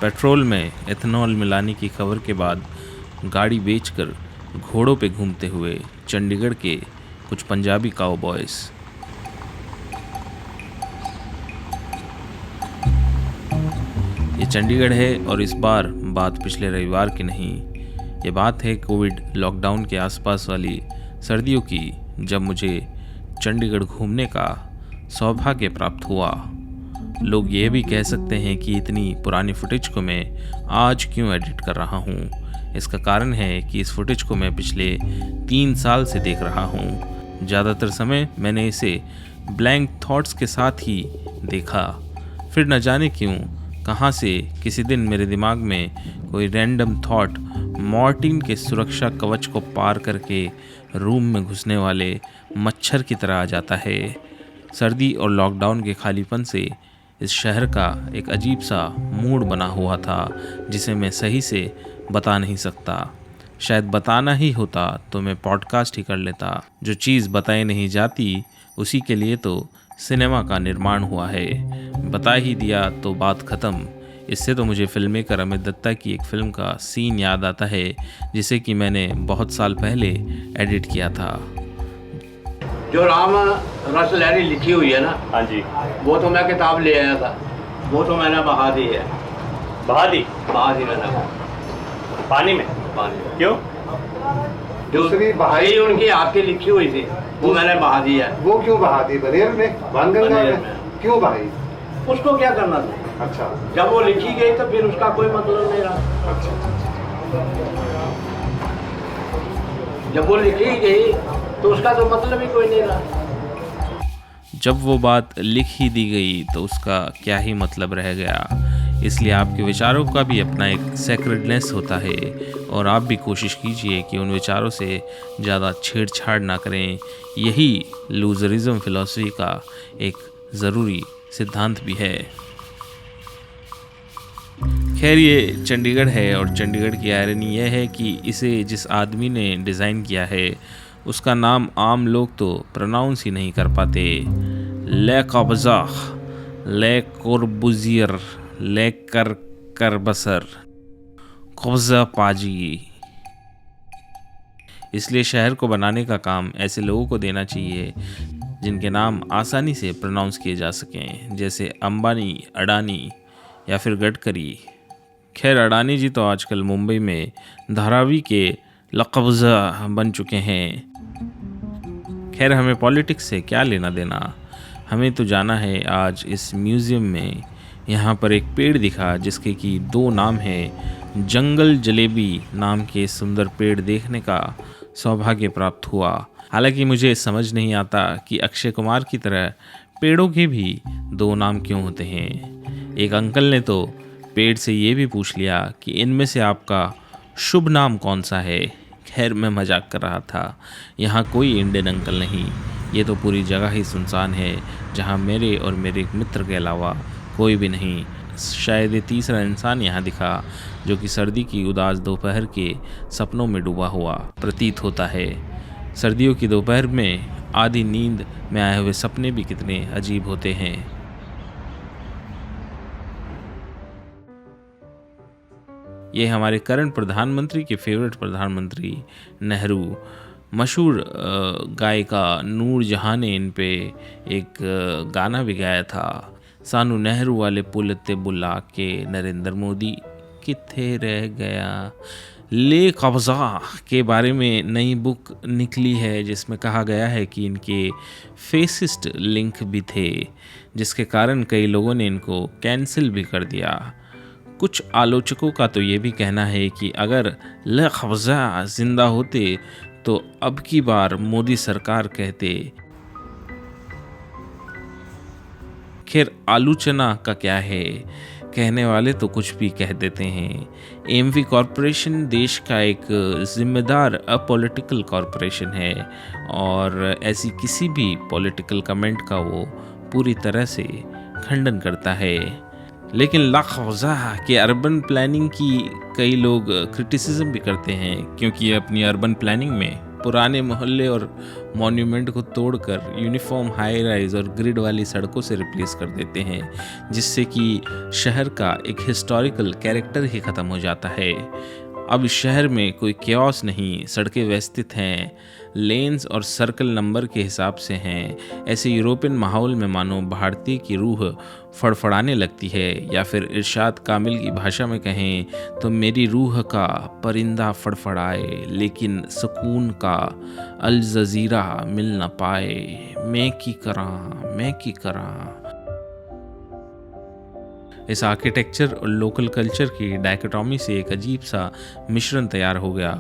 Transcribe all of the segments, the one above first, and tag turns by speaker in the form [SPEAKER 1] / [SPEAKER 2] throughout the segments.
[SPEAKER 1] Petrol में ethanol मिलाने की खबर के बाद गाड़ी बेचकर घोड़ों पे घूमते हुए चंडीगढ़ के कुछ पंजाबी काउबॉयज़। ये चंडीगढ़ है और इस बार बात पिछले रविवार की नहीं, ये बात है कोविड लॉकडाउन के आसपास वाली सर्दियों की, जब मुझे चंडीगढ़ घूमने का सौभाग्य प्राप्त हुआ। लोग ये भी कह सकते हैं कि इतनी पुरानी फुटेज को मैं आज क्यों एडिट कर रहा हूँ। इसका कारण है कि इस फुटेज को मैं पिछले 3 साल से देख रहा हूँ। ज़्यादातर समय मैंने इसे ब्लैंक थॉट्स के साथ ही देखा। फिर न जाने क्यों कहाँ से किसी दिन मेरे दिमाग में कोई रैंडम थॉट मॉर्टिन के सुरक्षा कवच को पार करके रूम में घुसने वाले मच्छर की तरह आ जाता है। सर्दी और लॉकडाउन के खालीपन से इस शहर का एक अजीब सा मूड बना हुआ था, जिसे मैं सही से बता नहीं सकता। शायद बताना ही होता तो मैं पॉडकास्ट ही कर लेता। जो चीज़ बताई नहीं जाती उसी के लिए तो सिनेमा का निर्माण हुआ है। बता ही दिया तो बात ख़त्म। इससे तो मुझे फिल्म मेकर अमित दत्ता की एक फ़िल्म का सीन याद आता है, जिसे कि मैंने बहुत साल पहले एडिट किया था।
[SPEAKER 2] जो राम रस लहरी लिखी हुई है ना,
[SPEAKER 3] हाँ जी,
[SPEAKER 2] वो तो मैं किताब ले आया था, वो तो मैंने बहा दी है।
[SPEAKER 3] बहा दी
[SPEAKER 2] मैंने
[SPEAKER 3] पानी में।
[SPEAKER 2] पानी में।
[SPEAKER 3] क्यों?
[SPEAKER 2] दूसरी बहाई उनकी आपकी लिखी हुई थी, वो मैंने बहा दी है।
[SPEAKER 4] वो क्यों बहा दी? बनेर में, बाणगंगा में क्यों बहाई?
[SPEAKER 2] उसको क्या करना था?
[SPEAKER 4] अच्छा,
[SPEAKER 2] जब वो लिखी गई तो फिर उसका कोई मतलब नहीं रहा।
[SPEAKER 4] अच्छा।
[SPEAKER 2] जब वो लिखी गई तो उसका तो मतलब ही कोई नहीं रहा।
[SPEAKER 1] जब वो बात लिख ही दी गई तो उसका क्या ही मतलब रह गया। इसलिए आपके विचारों का भी अपना एक सेक्रेडनेस होता है, और आप भी कोशिश कीजिए कि उन विचारों से ज़्यादा छेड़छाड़ ना करें। यही लूजरिज्म फिलॉसफी का एक ज़रूरी सिद्धांत भी है। खैर, ये चंडीगढ़ है और चंडीगढ़ की आयरनी यह है कि इसे जिस आदमी ने डिज़ाइन किया है उसका नाम आम लोग तो प्रोनाउंस ही नहीं कर पाते। ले कब्ज़ा, ले कुर्बुज़ियर, ले करबसर, कब्ज़ा पाजी। इसलिए शहर को बनाने का काम ऐसे लोगों को देना चाहिए जिनके नाम आसानी से प्रोनाउंस किए जा सकें, जैसे अंबानी, अडानी या फिर गडकरी। खैर, अडानी जी तो आजकल मुंबई में धारावी के लक़ब्ज़ा बन चुके हैं। खैर, हमें पॉलिटिक्स से क्या लेना देना। हमें तो जाना है आज इस म्यूज़ियम में। यहाँ पर एक पेड़ दिखा जिसके कि 2 नाम हैं। जंगल जलेबी नाम के सुंदर पेड़ देखने का सौभाग्य प्राप्त हुआ। हालांकि मुझे समझ नहीं आता कि अक्षय कुमार की तरह पेड़ों के भी 2 नाम क्यों होते हैं। एक अंकल ने तो पेड़ से ये भी पूछ लिया कि इनमें से आपका शुभ नाम कौन सा है। खैर, मैं मजाक कर रहा था। यहाँ कोई इंडियन अंकल नहीं, ये तो पूरी जगह ही सुनसान है, जहाँ मेरे और मेरे एक मित्र के अलावा कोई भी नहीं। शायद ये तीसरा इंसान यहाँ दिखा जो कि सर्दी की उदास दोपहर के सपनों में डूबा हुआ प्रतीत होता है। सर्दियों की दोपहर में आधी नींद में आए हुए सपने भी कितने अजीब होते हैं। ये हमारे करंट प्रधानमंत्री के फेवरेट प्रधानमंत्री नेहरू, मशहूर गायिका नूर जहाँ ने इन पे एक गाना भी गाया था। सानू नेहरू वाले पुल ते बुला के नरेंद्र मोदी किथे रह गया। ले कब्ज़ा के बारे में नई बुक निकली है जिसमें कहा गया है कि इनके फेसिस्ट लिंक भी थे, जिसके कारण कई लोगों ने इनको कैंसिल भी कर दिया। कुछ आलोचकों का तो ये भी कहना है कि अगर ले कब्ज़ा जिंदा होते तो अब की बार मोदी सरकार कहते। खैर, आलोचना का क्या है, कहने वाले तो कुछ भी कह देते हैं। एमवी कॉरपोरेशन देश का एक जिम्मेदार अपॉलिटिकल कॉरपोरेशन है और ऐसी किसी भी पॉलिटिकल कमेंट का वो पूरी तरह से खंडन करता है। लेकिन लक़ब्ज़ा के अर्बन प्लानिंग की कई लोग क्रिटिसिज्म भी करते हैं, क्योंकि ये अपनी अर्बन प्लानिंग में पुराने मोहल्ले और मॉन्यूमेंट को तोड़कर यूनिफॉर्म हाई राइज और ग्रिड वाली सड़कों से रिप्लेस कर देते हैं, जिससे कि शहर का एक हिस्टोरिकल कैरेक्टर ही ख़त्म हो जाता है। अब इस शहर में कोई क्योस नहीं, सड़कें व्यवस्थित हैं, लेन्स और सर्कल नंबर के हिसाब से हैं। ऐसे यूरोपियन माहौल में मानो भारतीय की रूह फड़फड़ाने लगती है, या फिर इरशाद कामिल की भाषा में कहें तो मेरी रूह का परिंदा फड़फड़ाए लेकिन सुकून का अल जजीरा मिल न पाए, मैं की करा। इस आर्किटेक्चर और लोकल कल्चर की डायकोटॉमी से एक अजीब सा मिश्रण तैयार हो गया।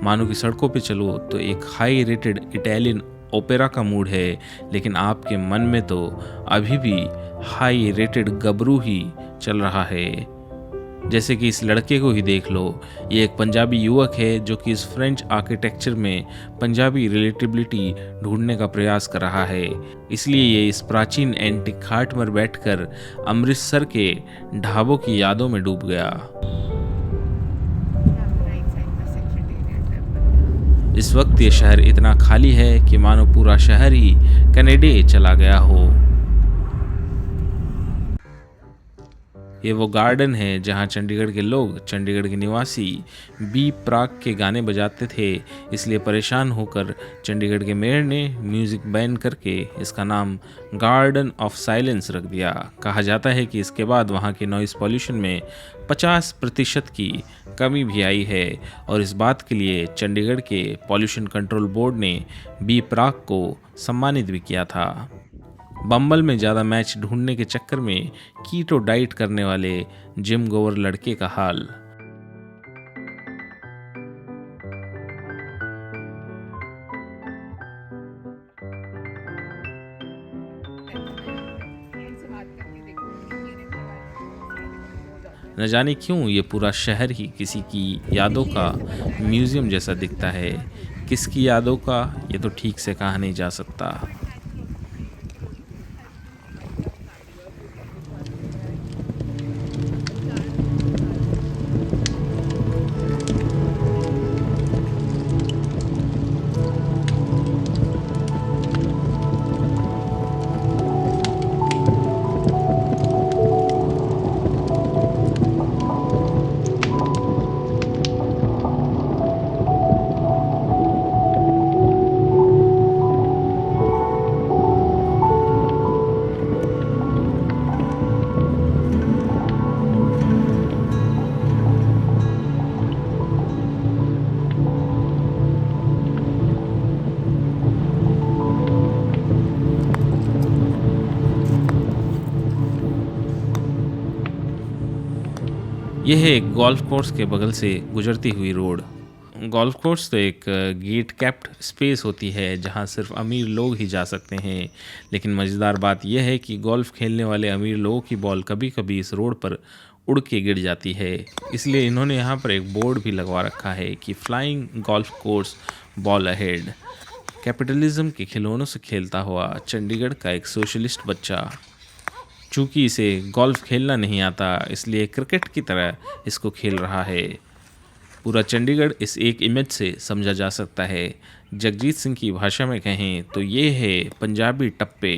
[SPEAKER 1] मानो कि सड़कों पे चलो तो एक हाई रेटेड इटालियन ओपेरा का मूड है, लेकिन आपके मन में तो अभी भी हाई रेटेड गबरू ही चल रहा है। जैसे कि इस लड़के को ही देख लो, ये एक पंजाबी युवक है जो कि इस फ्रेंच आर्किटेक्चर में पंजाबी रिलेटिबिलिटी ढूंढने का प्रयास कर रहा है। इसलिए ये इस प्राचीन एंटिक घाट पर बैठकर अमृतसर के ढाबों की यादों में डूब गया। इस वक्त ये शहर इतना खाली है कि मानो पूरा शहर ही कनाडा चला गया हो। ये वो गार्डन है जहाँ चंडीगढ़ के लोग, चंडीगढ़ के निवासी बी प्राक के गाने बजाते थे। इसलिए परेशान होकर चंडीगढ़ के मेयर ने म्यूज़िक बैन करके इसका नाम गार्डन ऑफ साइलेंस रख दिया। कहा जाता है कि इसके बाद वहाँ के नॉइज़ पॉल्यूशन में 50% की कमी भी आई है, और इस बात के लिए चंडीगढ़ के पॉल्यूशन कंट्रोल बोर्ड ने बी प्राक को सम्मानित भी किया था। बम्बल में ज़्यादा मैच ढूंढने के चक्कर में कीटो डाइट करने वाले जिम गोवर लड़के का हाल। न जाने क्यों ये पूरा शहर ही किसी की यादों का म्यूज़ियम जैसा दिखता है। किसकी यादों का, ये तो ठीक से कहा नहीं जा सकता। यह है एक गोल्फ कोर्स के बगल से गुजरती हुई रोड। गोल्फ कोर्स तो एक गेट कैप्ड स्पेस होती है जहां सिर्फ अमीर लोग ही जा सकते हैं, लेकिन मज़ेदार बात यह है कि गोल्फ खेलने वाले अमीर लोगों की बॉल कभी कभी इस रोड पर उड़ के गिर जाती है। इसलिए इन्होंने यहाँ पर एक बोर्ड भी लगवा रखा है कि flying golf course ball ahead. Capitalism के खिलौनों से खेलता हुआ चंडीगढ़ का एक सोशलिस्ट बच्चा, चूँकि इसे गोल्फ खेलना नहीं आता इसलिए क्रिकेट की तरह इसको खेल रहा है। पूरा चंडीगढ़ इस एक इमेज से समझा जा सकता है। जगजीत सिंह की भाषा में कहें तो ये है पंजाबी टप्पे।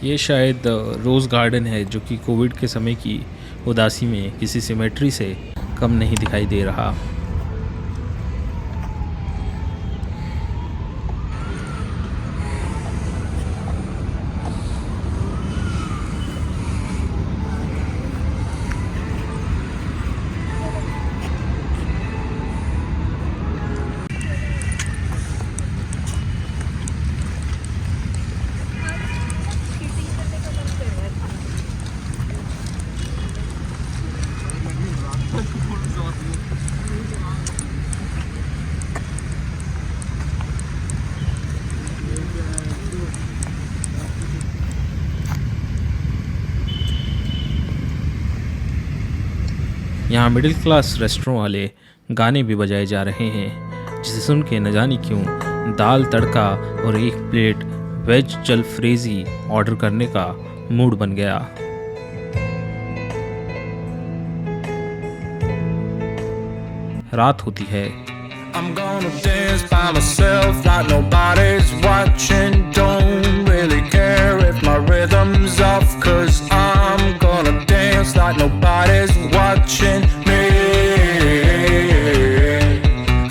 [SPEAKER 1] ये शायद रोज़ गार्डन है जो कि कोविड के समय की उदासी में किसी सिमेट्री से कम नहीं दिखाई दे रहा। यहाँ मिडिल क्लास रेस्टोरेंट वाले गाने भी बजाए जा रहे हैं, जिसे सुन के न जाने क्यों दाल तड़का और एक प्लेट वेज जलफ्रेजी ऑर्डर करने का मूड बन गया। रात होती है।
[SPEAKER 5] I'm gonna dance by myself like nobody's watching. Don't really care if my rhythm's off, 'cause I'm gonna dance like nobody's watching me.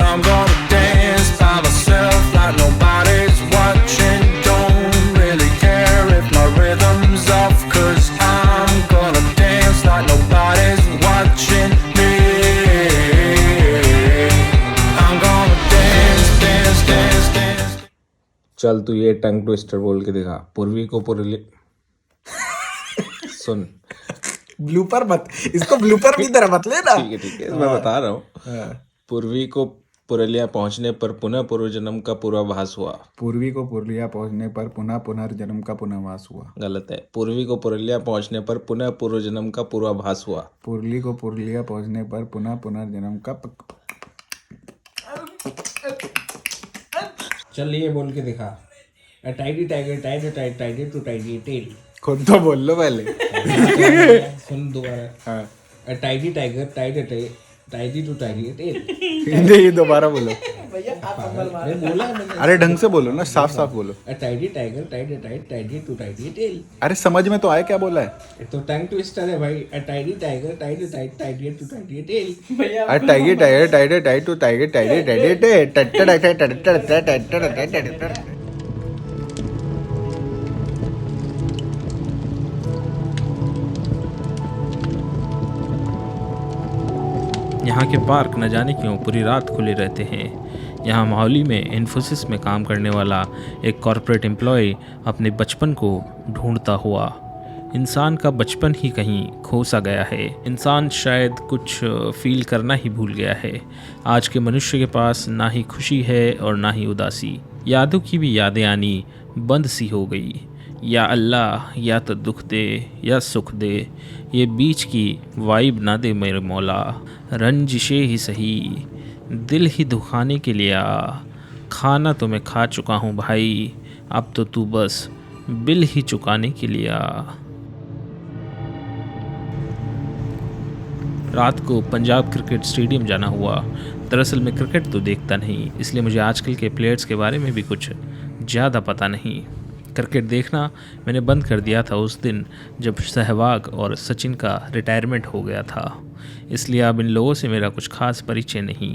[SPEAKER 5] I'm gonna dance by myself like nobody's watching. Don't really care if my rhythm's off, 'cause I'm gonna dance like nobody's watching me.
[SPEAKER 1] चल तू ये tongue twister बोल के दिखा। पूर्वी को पुरली सुन।
[SPEAKER 6] Blooper मत, इसको ब्लूपर की तरह मत लेना।
[SPEAKER 1] ठीक है मैं बता रहा हूँ। पूर्वी को पुरलिया पहुंचने पर पुनः पूर्व जन्म का पूर्वाभास हुआ।
[SPEAKER 6] पूर्वी को पुरलिया पहुंचने पर पुनः पुनर्जन्म का पुनर्वास हुआ।
[SPEAKER 1] गलत है। पूर्वी को पुरलिया पहुंचने पर पुनः पूर्व जन्म का पूर्वाभास हुआ।
[SPEAKER 6] पूर्वी को पुरलिया पहुंचने पर पुनः पुनर्जन्म का
[SPEAKER 2] चल ये बोल के दिखा। Tidy tiger tidy tide tidy to tidy tail.
[SPEAKER 6] खुद तो बोल लो पहले।
[SPEAKER 2] सुन दोबारा।
[SPEAKER 6] हाँ
[SPEAKER 2] tidy tiger tidy tidy to tidy tail.
[SPEAKER 6] नहीं दोबारा बोलो।
[SPEAKER 2] अरे बोला मैंने।
[SPEAKER 6] अरे ढंग से बोलो ना, साफ साफ बोलो।
[SPEAKER 2] Tidy tiger tidy tide tidy to tidy tail.
[SPEAKER 6] अरे समझ में तो आया क्या बोला है।
[SPEAKER 2] तो टंग ट्विस्टर है भाई। Tidy tiger tidy tide tidy to tidy tail.
[SPEAKER 6] अरे tiger tiger tiger tied to tiger tiger tiger
[SPEAKER 1] यहाँ के पार्क न जाने क्यों पूरी रात खुले रहते हैं। यहाँ मोहाली में इन्फोसिस में काम करने वाला एक कॉरपोरेट एम्प्लॉय अपने बचपन को ढूंढता हुआ। इंसान का बचपन ही कहीं खो सा गया है। इंसान शायद कुछ फील करना ही भूल गया है। आज के मनुष्य के पास ना ही खुशी है और ना ही उदासी। यादों की भी यादें आनी बंद सी हो गई। या अल्लाह या तो दुख दे या सुख दे, ये बीच की वाइब ना दे मेरे मौला। रंजिशे ही सही दिल ही दुखाने के लिए आ। खाना तो मैं खा चुका हूँ भाई, अब तो तू बस बिल ही चुकाने के लिए आ। रात को पंजाब क्रिकेट स्टेडियम जाना हुआ। दरअसल मैं क्रिकेट तो देखता नहीं, इसलिए मुझे आजकल के प्लेयर्स के बारे में भी कुछ ज़्यादा पता नहीं। क्रिकेट देखना मैंने बंद कर दिया था उस दिन जब सहवाग और सचिन का रिटायरमेंट हो गया था, इसलिए अब इन लोगों से मेरा कुछ खास परिचय नहीं।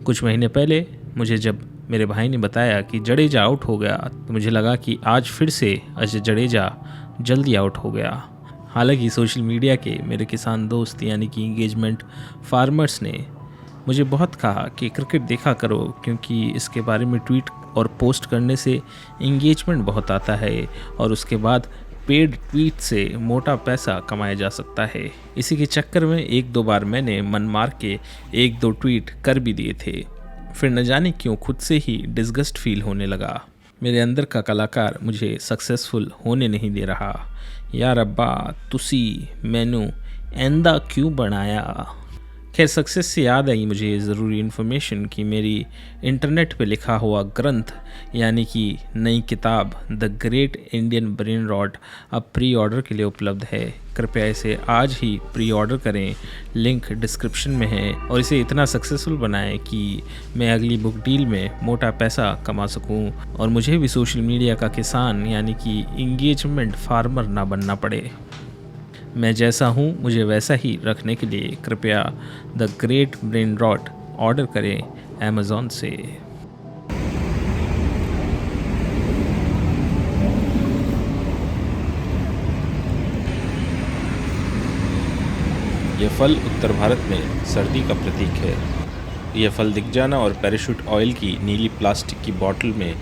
[SPEAKER 1] कुछ महीने पहले मुझे जब मेरे भाई ने बताया कि जडेजा आउट हो गया तो मुझे लगा कि आज फिर से अजय जडेजा जल्दी आउट हो गया। हालांकि सोशल मीडिया के मेरे किसान दोस्त यानी कि इंगेजमेंट फार्मर्स ने मुझे बहुत कहा कि क्रिकेट देखा करो, क्योंकि इसके बारे में ट्वीट और पोस्ट करने से इंगेजमेंट बहुत आता है और उसके बाद पेड ट्वीट से मोटा पैसा कमाया जा सकता है। इसी के चक्कर में एक दो बार मैंने मन मार के एक दो ट्वीट कर भी दिए थे। फिर न जाने क्यों खुद से ही डिस्गस्ट फील होने लगा। मेरे अंदर का कलाकार मुझे सक्सेसफुल होने नहीं दे रहा। यार अब्बा तुसी मैनू एंदा क्यों बनाया। खैर सक्सेस से याद आई मुझे ज़रूरी इन्फॉर्मेशन कि मेरी इंटरनेट पे लिखा हुआ ग्रंथ यानी कि नई किताब the great Indian brain rot अब प्री ऑर्डर के लिए उपलब्ध है। कृपया इसे आज ही प्री ऑर्डर करें, लिंक डिस्क्रिप्शन में है, और इसे इतना सक्सेसफुल बनाएं कि मैं अगली बुक डील में मोटा पैसा कमा सकूं और मुझे भी सोशल मीडिया का किसान यानी कि इंगेजमेंट फार्मर ना बनना पड़े। मैं जैसा हूँ मुझे वैसा ही रखने के लिए कृपया the great brain rot order करें अमेज़ॉन से। यह फल उत्तर भारत में सर्दी का प्रतीक है। यह फल दिख जाना और पैराशूट ऑयल की नीली प्लास्टिक की बोतल में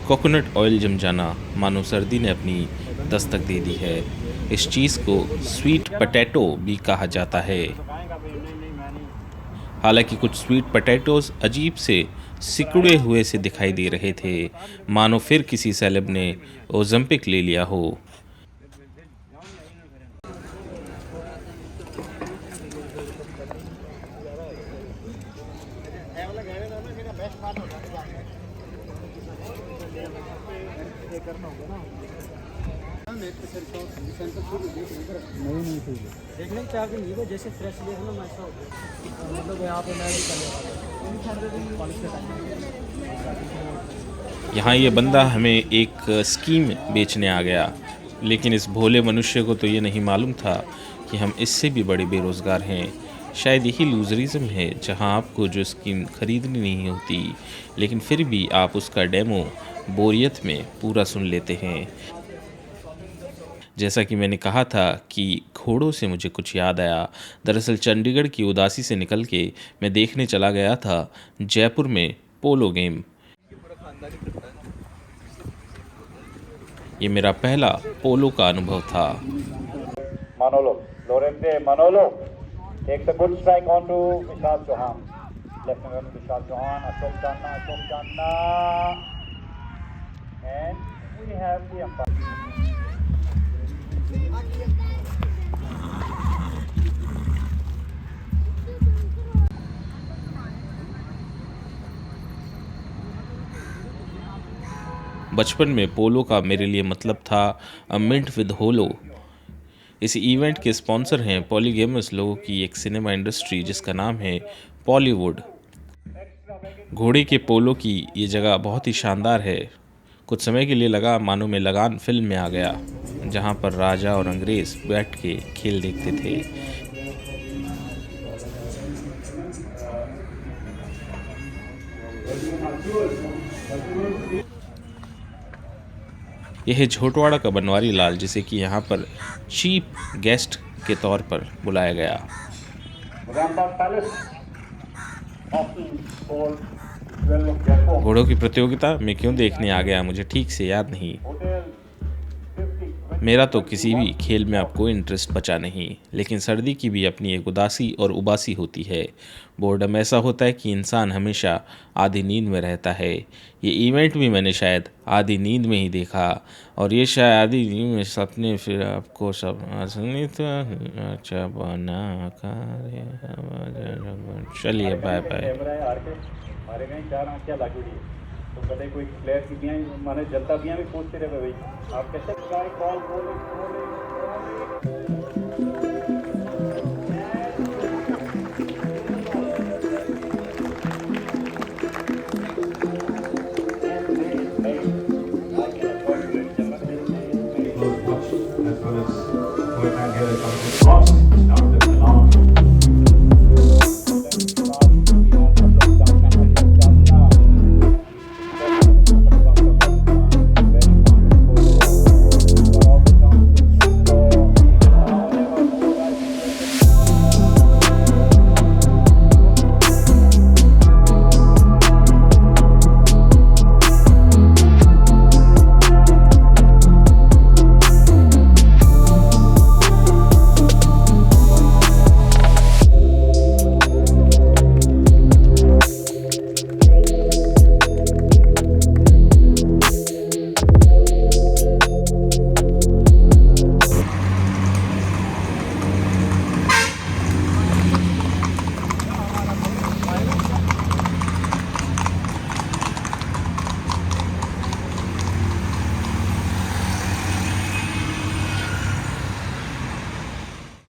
[SPEAKER 1] कोकोनट ऑयल जम जाना मानो सर्दी ने अपनी दस्तक दे दी है। इस चीज़ को स्वीट पोटैटो भी कहा जाता है। हालांकि कुछ स्वीट पोटैटोज अजीब से सिकुड़े हुए से दिखाई दे रहे थे, मानो फिर किसी सेलेब ने ओलंपिक ले लिया हो।
[SPEAKER 7] देखने के चार्ज नहीं है जैसे फ्रेश ले लो ऐसा होता है मतलब यहाँ पे मैं भी
[SPEAKER 1] यहाँ ये बंदा हमें एक स्कीम बेचने आ गया, लेकिन इस भोले मनुष्य को तो ये नहीं मालूम था कि हम इससे भी बड़े बेरोज़गार हैं। शायद यही लूजरिज्म है, जहाँ आपको जो स्कीम खरीदनी नहीं होती, लेकिन फिर भी आप उसका डेमो बोरियत में पूरा सुन लेते हैं। जैसा कि मैंने कहा था कि घोड़ों से मुझे कुछ याद आया। दरअसल चंडीगढ़ की उदासी से निकल के मैं देखने चला गया था जयपुर में पोलो गेम। ये मेरा पहला पोलो का अनुभव था।
[SPEAKER 3] Manolo, Lorente Manolo takes a good strike onto Vishal Chauhan. Left hand Vishal Chauhan, Ashok Channa, and we have the umpire.
[SPEAKER 1] बचपन में पोलो का मेरे लिए मतलब था अ मिंट विद होलो। इस इवेंट के स्पॉन्सर हैं पॉलीगेमस लोगों की एक सिनेमा इंडस्ट्री जिसका नाम है पॉलीवुड। घोड़े के पोलो की ये जगह बहुत ही शानदार है। कुछ समय के लिए लगा मानो मैं लगान फिल्म में आ गया, जहाँ पर राजा और अंग्रेज़ बैठ के खेल देखते थे। यह है झोटवाड़ा का बनवारी लाल, जिसे कि यहाँ पर चीफ गेस्ट के तौर पर बुलाया गया। घोड़ों की प्रतियोगिता मैं क्यों देखने आ गया मुझे ठीक से याद नहीं। मेरा तो किसी भी खेल में अब कोई इंटरेस्ट बचा नहीं, लेकिन सर्दी की भी अपनी एक उदासी और उबासी होती है। बोर्डम ऐसा होता है कि इंसान हमेशा आधी नींद में रहता है। ये इवेंट भी मैंने शायद आधी नींद में ही देखा, और ये शायद आधी नींद में सपने फिर आपको सब अच्छा बना कर। चलिए बाय बाय।
[SPEAKER 3] मारे गए 4 आंखें लागू हुई तो कदे कोई प्लेयर की भी माने जनता भी पूछते रहे भाई आप कैसे कॉल बोले